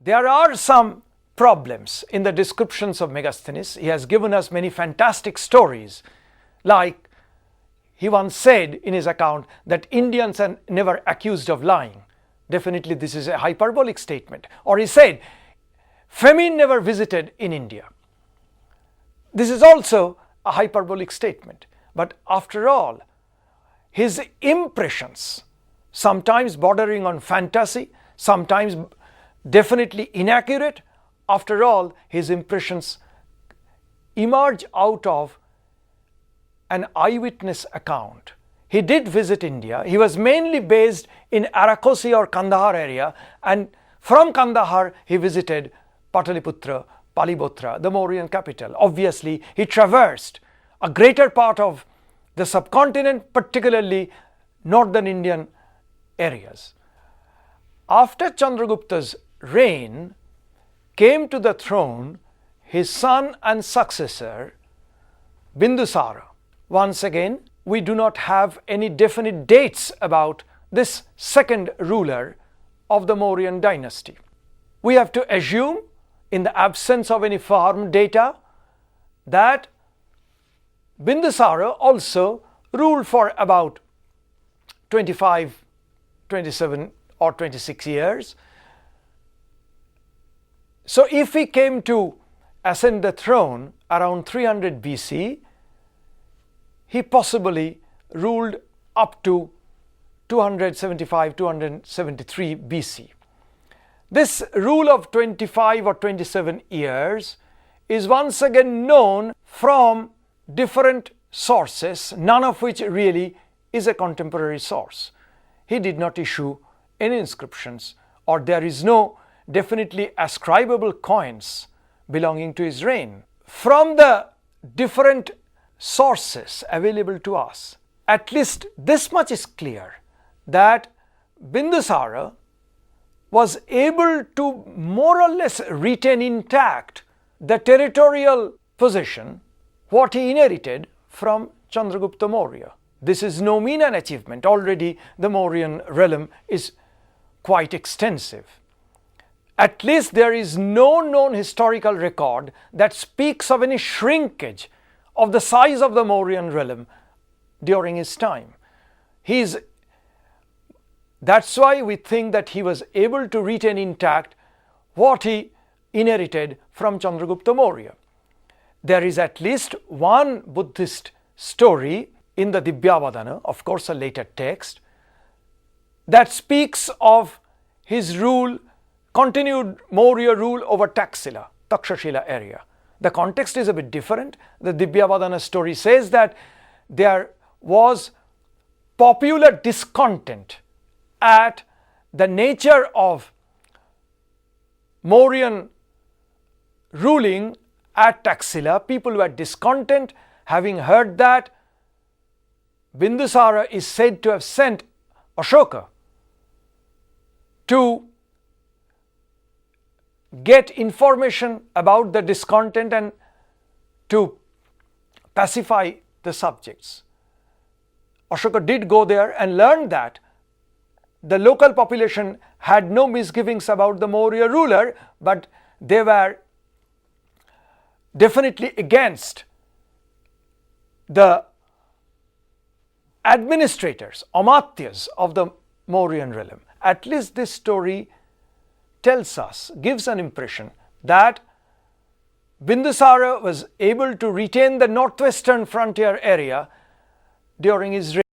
There are some problems in the descriptions of Megasthenes. He has given us many fantastic stories, like he once said in his account that Indians are never accused of lying. Definitely this is a hyperbolic statement. Or he said, famine never visited in India. This is also a hyperbolic statement. But after all, his impressions, sometimes bordering on fantasy, sometimes definitely inaccurate, after all, his impressions emerge out of an eyewitness account. He did visit India. He was mainly based in Arakosi or Kandahar area, and from Kandahar he visited Pataliputra, Palibotra, the Mauryan capital. Obviously, he traversed a greater part of the subcontinent, particularly northern Indian areas. After Chandragupta's reign, came to the throne his son and successor Bindusara. Once again, we do not have any definite dates about this second ruler of the Mauryan dynasty. We have to assume, in the absence of any firm data, that Bindusara also ruled for about 25, 27 or 26 years. So if he came to ascend the throne around 300 BC, he possibly ruled up to 275, 273 BC. This rule of 25 or 27 years is once again known from different sources, none of which really is a contemporary source. He did not issue any inscriptions, or there is no definitely ascribable coins belonging to his reign. From the different sources available to us, at least this much is clear, that Bindusara was able to more or less retain intact the territorial position what he inherited from Chandragupta Maurya. This is no mean an achievement. Already the Mauryan realm is quite extensive. At least there is no known historical record that speaks of any shrinkage of the size of the Mauryan realm during his time. That's why we think that he was able to retain intact what he inherited from Chandragupta Maurya. There is at least one Buddhist story in the Divyavadana, of course a later text, that speaks of his rule, continued Maurya rule over Taxila, Takshashila area. The context is a bit different. The Divyavadana story says that there was popular discontent at the nature of Mauryan ruling at Taxila. People were discontent. Having heard that, Bindusara is said to have sent Ashoka to get information about the discontent and to pacify the subjects. Ashoka did go there and learned that the local population had no misgivings about the Maurya ruler, but they were definitely against the administrators, Amatyas of the Mauryan realm. At least this story tells us, gives an impression that Bindusara was able to retain the northwestern frontier area during his reign.